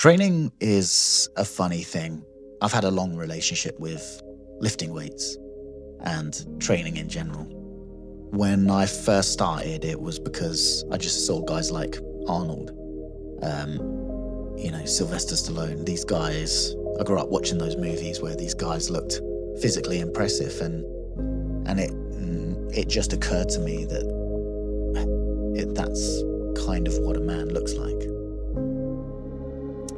Training is a funny thing. I've had a long relationship with lifting weights and training in general. When I first started, it was because I just saw guys like Arnold, Sylvester Stallone, these guys. I grew up watching those movies where these guys looked physically impressive, and it just occurred to me that that's kind of what a man looks like.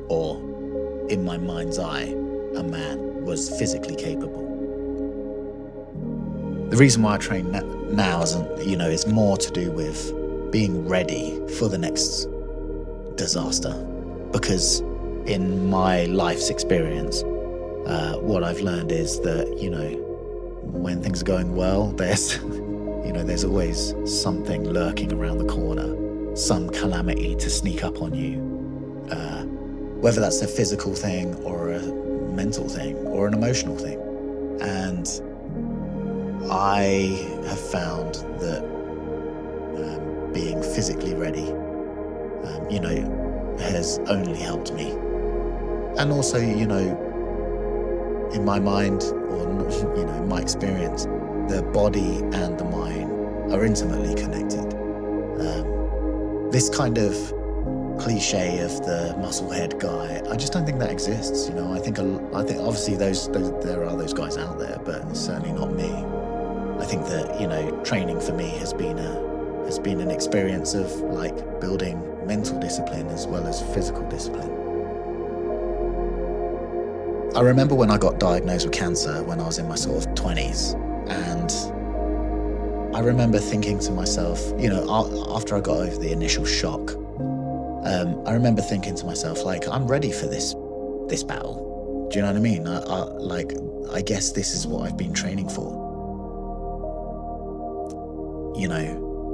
Or, in my mind's eye, a man was physically capable. The reason why I train now is more to do with being ready for the next disaster. Because in my life's experience, what I've learned is that, when things are going well, there's always something lurking around the corner, some calamity to sneak up on you. Whether that's a physical thing or a mental thing or an emotional thing. And I have found that being physically ready, has only helped me. And also, in my mind, or in my experience, the body and the mind are intimately connected. This kind of cliche of the musclehead guy, I just don't think that exists. I think obviously there are those guys out there, but certainly not me. I think that training for me has been an experience of building mental discipline as well as physical discipline. I remember when I got diagnosed with cancer when I was in my sort of 20s, and I remember thinking to myself, after I got over the initial shock, I remember thinking to myself, I'm ready for this battle. Do you know what I mean? I guess this is what I've been training for.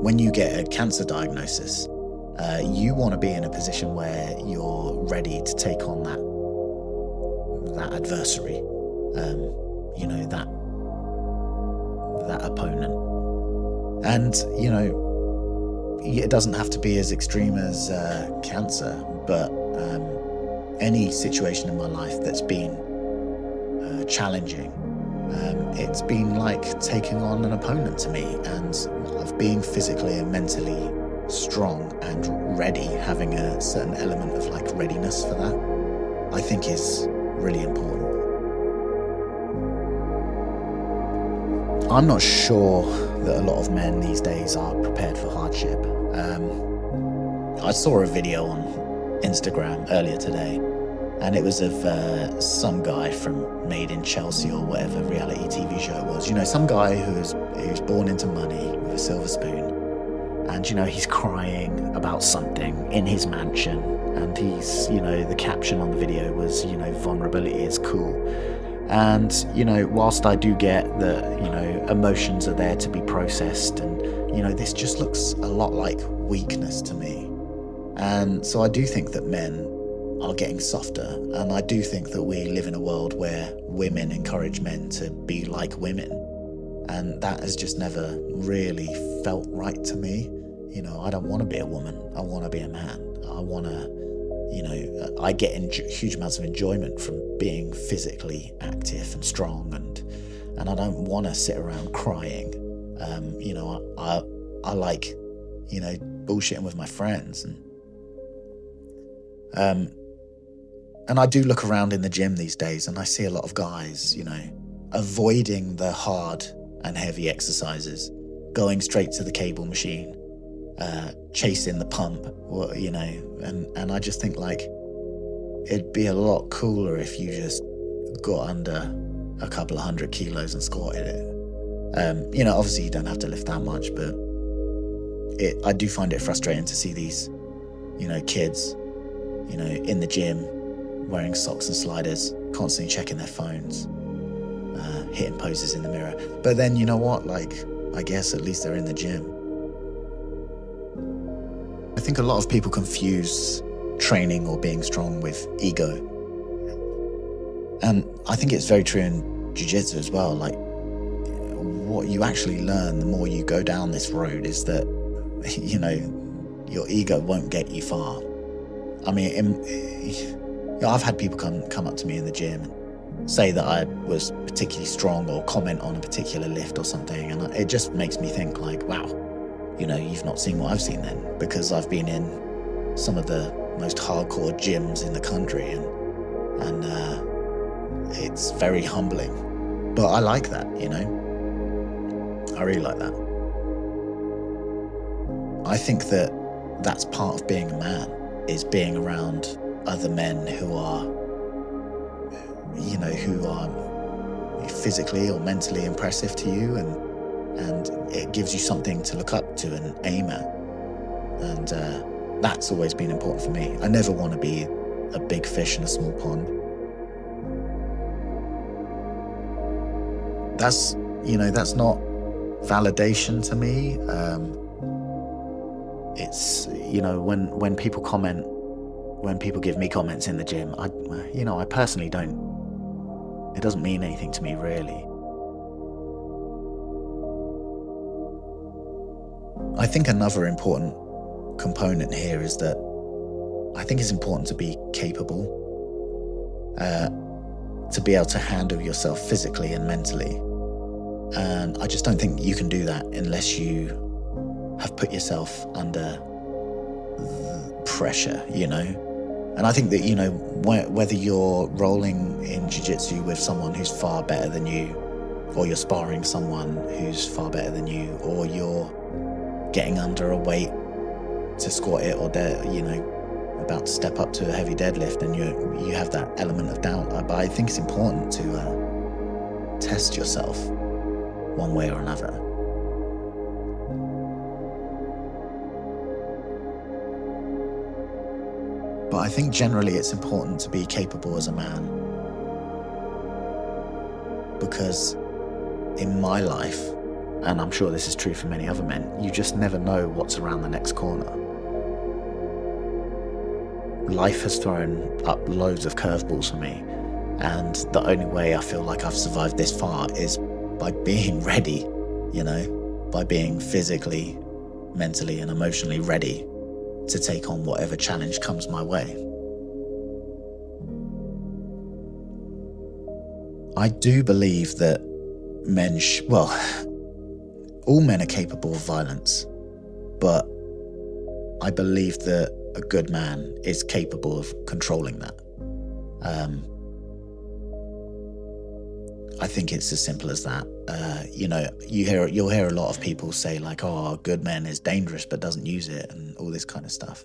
When you get a cancer diagnosis, you want to be in a position where you're ready to take on that adversary, that opponent. And, it doesn't have to be as extreme as cancer, but any situation in my life that's been challenging, it's been like taking on an opponent to me, and of being physically and mentally strong and ready, having a certain element of readiness for that, I think is really important. I'm not sure that a lot of men these days are prepared for hardship. I saw a video on Instagram earlier today, and it was of some guy from Made in Chelsea or whatever reality TV show it was. Some guy who's born into money with a silver spoon, and he's crying about something in his mansion, and he's the caption on the video was vulnerability is cool. And whilst I do get that emotions are there to be processed, and this just looks a lot like weakness to me. And so I do think that men are getting softer, and I do think that we live in a world where women encourage men to be like women, and that has just never really felt right to me. I don't want to be a woman, I want to be a man. I want to, I get huge amounts of enjoyment from being physically active and strong, and I don't want to sit around crying. I like, bullshitting with my friends, and I do look around in the gym these days, and I see a lot of guys, avoiding the hard and heavy exercises, going straight to the cable machine, chasing the pump, and I just think it'd be a lot cooler if you just got under a couple of 100 kilos and squatted it. Obviously you don't have to lift that much, but I do find it frustrating to see these, kids, in the gym, wearing socks and sliders, constantly checking their phones, hitting poses in the mirror. But then, you know what? I guess at least they're in the gym. I think a lot of people confuse training or being strong with ego. And I think it's very true in Jiu Jitsu as well. What you actually learn the more you go down this road is that, your ego won't get you far. I mean, I've had people come up to me in the gym and say that I was particularly strong or comment on a particular lift or something, and it just makes me think like, wow, you've not seen what I've seen then, because I've been in some of the most hardcore gyms in the country, and it's very humbling. But I like that, I really like that. I think that that's part of being a man, is being around other men who are physically or mentally impressive to you, and it gives you something to look up to and aim at. And that's always been important for me. I never want to be a big fish in a small pond. That's not validation to me. It's, when people comment, when people give me comments in the gym, I personally it doesn't mean anything to me, really. I think another important component here is that I think it's important to be capable, to be able to handle yourself physically and mentally. And I just don't think you can do that unless you have put yourself under pressure, And I think that, whether you're rolling in jiu-jitsu with someone who's far better than you, or you're sparring someone who's far better than you, or you're getting under a weight to squat it, or about to step up to a heavy deadlift, and you have that element of doubt. But I think it's important to test yourself one way or another. But I think generally it's important to be capable as a man, because in my life, and I'm sure this is true for many other men, you just never know what's around the next corner. Life has thrown up loads of curveballs for me, and the only way I feel like I've survived this far is by being ready, by being physically, mentally, and emotionally ready to take on whatever challenge comes my way. I do believe that all men are capable of violence, but I believe that a good man is capable of controlling that. I think it's as simple as that. You'll hear a lot of people say like, "Oh, a good man is dangerous but doesn't use it," and all this kind of stuff.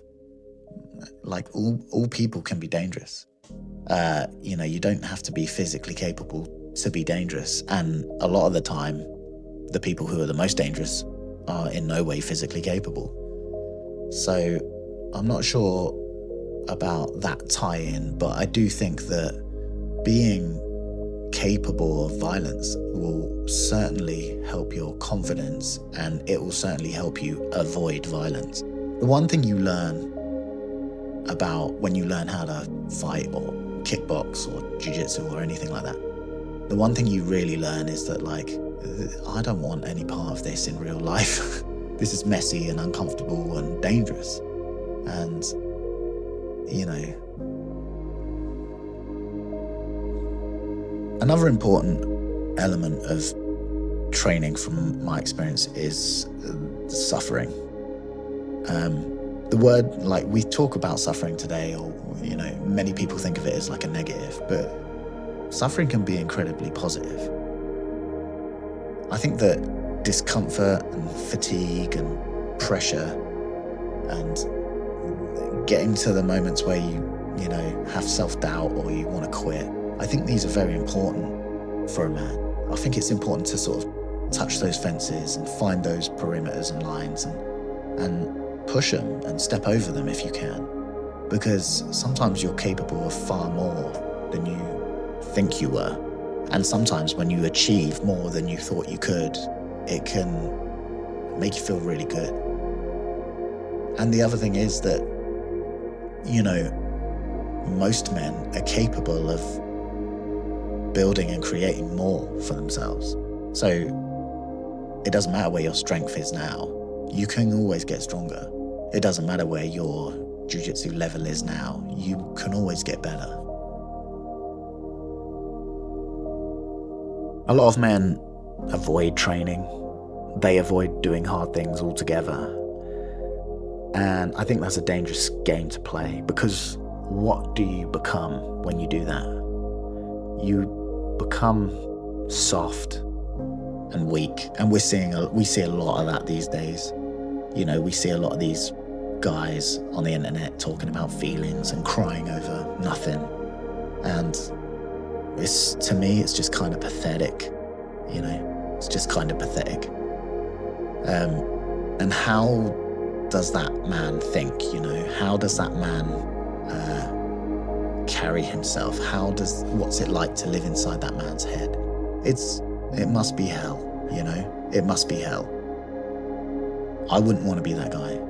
Like all people can be dangerous. You don't have to be physically capable to be dangerous, and a lot of the time, the people who are the most dangerous are in no way physically capable. So I'm not sure about that tie-in, but I do think that being capable of violence will certainly help your confidence, and it will certainly help you avoid violence. The one thing you learn about when you learn how to fight or kickbox or jiu-jitsu or anything like that, the one thing you really learn is that, like, I don't want any part of this in real life. This is messy and uncomfortable and dangerous. And, another important element of training from my experience is suffering. The word, like, we talk about suffering today, or, many people think of it as like a negative, but suffering can be incredibly positive. I think that discomfort and fatigue and pressure and getting to the moments where you have self-doubt or you want to quit, I think these are very important for a man. I think it's important to sort of touch those fences and find those perimeters and lines and push them and step over them if you can. Because sometimes you're capable of far more than you think you were. And sometimes when you achieve more than you thought you could, it can make you feel really good. And the other thing is that, most men are capable of building and creating more for themselves. So it doesn't matter where your strength is now, you can always get stronger. It doesn't matter where your jiu-jitsu level is now, you can always get better. A lot of men avoid training. They avoid doing hard things altogether. And I think that's a dangerous game to play, because what do you become when you do that? You become soft and weak. And we see a lot of that these days. You know, we see a lot of these guys on the internet talking about feelings and crying over nothing. And to me, it's just kind of pathetic. You know, it's just kind of pathetic. And how does that man think? You know, how does that man carry himself? What's it like to live inside that man's head? It must be hell. You know, it must be hell. I wouldn't want to be that guy.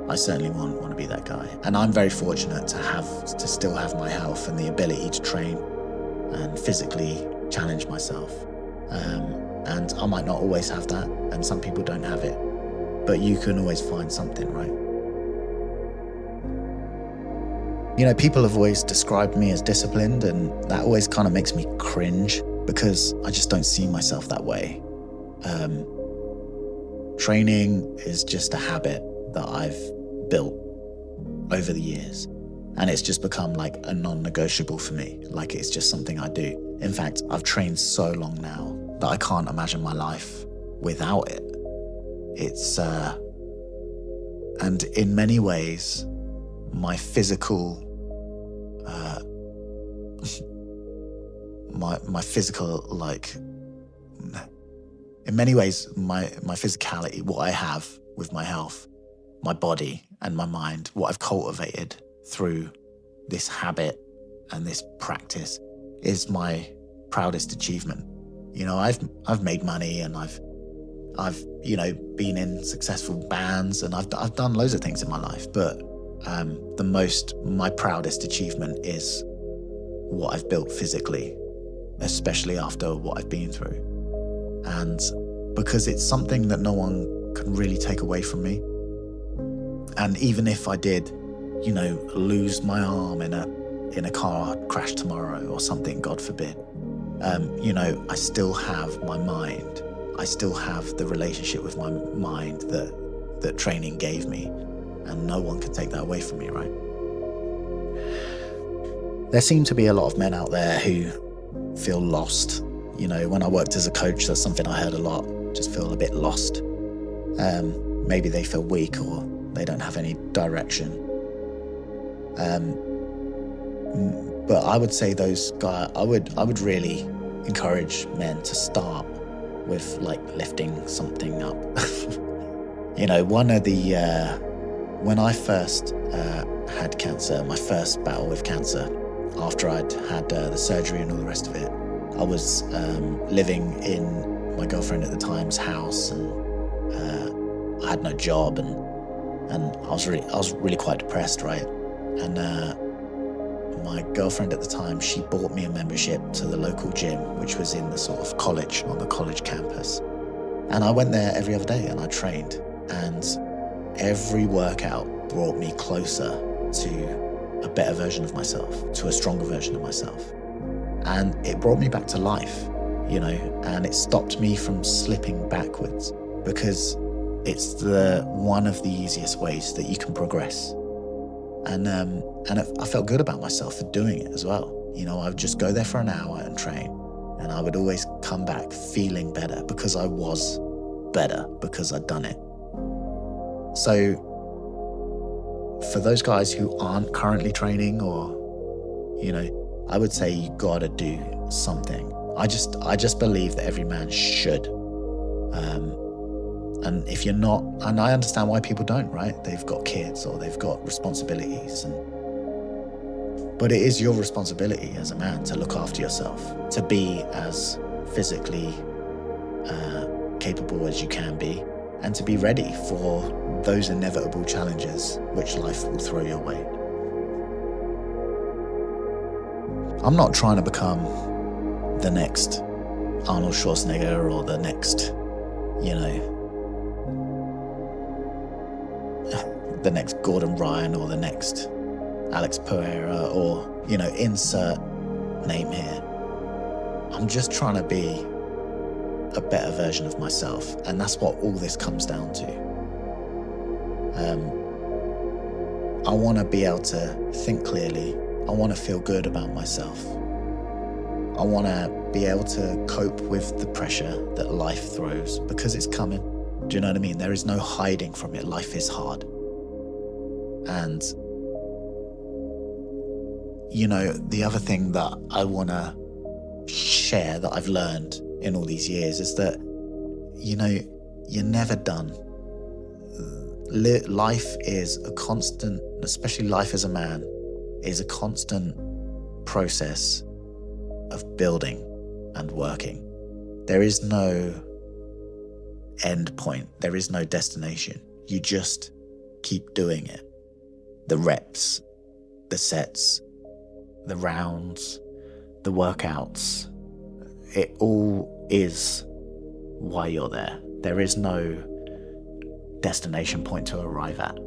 I certainly wouldn't want to be that guy. And I'm very fortunate to still have my health and the ability to train and physically challenge myself. And I might not always have that, and some people don't have it, but you can always find something, right? You know, people have always described me as disciplined, and that always kind of makes me cringe, because I just don't see myself that way. Training is just a habit that I've built over the years, and it's just become like a non-negotiable for me. Like, it's just something I do. In fact, I've trained so long now that I can't imagine my life without it. And in many ways, my physical, in many ways, my physicality, what I have with my health, my body and my mind, what I've cultivated through this habit and this practice is my proudest achievement. You know, I've made money, and I've you know, been in successful bands, and I've done loads of things in my life, but my proudest achievement is what I've built physically, especially after what I've been through. And because it's something that no one can really take away from me. And even if I did, you know, lose my arm in a car crash tomorrow or something, God forbid, you know, I still have my mind. I still have the relationship with my mind that training gave me, and no one can take that away from me, right? There seem to be a lot of men out there who feel lost. You know, when I worked as a coach, that's something I heard a lot, just feel a bit lost. Maybe they feel weak, or they don't have any direction. But I would say those guys, I would really encourage men to start with like lifting something up. You know, when I first had cancer, my first battle with cancer, after I'd had the surgery and all the rest of it, I was living in my girlfriend at the time's house, and I had no job, and I was really quite depressed, right? And my girlfriend at the time, she bought me a membership to the local gym, which was in the sort of college, on the college campus. And I went there every other day and I trained, and every workout brought me closer to a better version of myself, to a stronger version of myself. And it brought me back to life, you know, and it stopped me from slipping backwards, because it's one of the easiest ways that you can progress. And I felt good about myself for doing it as well. You know, I would just go there for an hour and train, and I would always come back feeling better, because I was better, because I'd done it. So for those guys who aren't currently training, or, you know, I would say you gotta do something. I just believe that every man should. And if you're not, and I understand why people don't, right? They've got kids or they've got responsibilities, but it is your responsibility as a man to look after yourself, to be as physically capable as you can be, and to be ready for those inevitable challenges which life will throw your way. I'm not trying to become the next Arnold Schwarzenegger or the next, you know, the next Gordon Ryan or the next Alex Pereira, or, you know, insert name here. I'm just trying to be a better version of myself. And that's what all this comes down to. I want to be able to think clearly. I want to feel good about myself. I want to be able to cope with the pressure that life throws, because it's coming. Do you know what I mean? There is no hiding from it. Life is hard. And, you know, the other thing that I want to share that I've learned in all these years is that, you know, you're never done. Life is a constant, especially life as a man, is a constant process of building and working. There is no end point. There is no destination. You just keep doing it. The reps, the sets, the rounds, the workouts, it all is why you're there. There is no destination point to arrive at.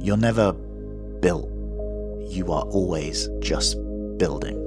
You're never built. You are always just building.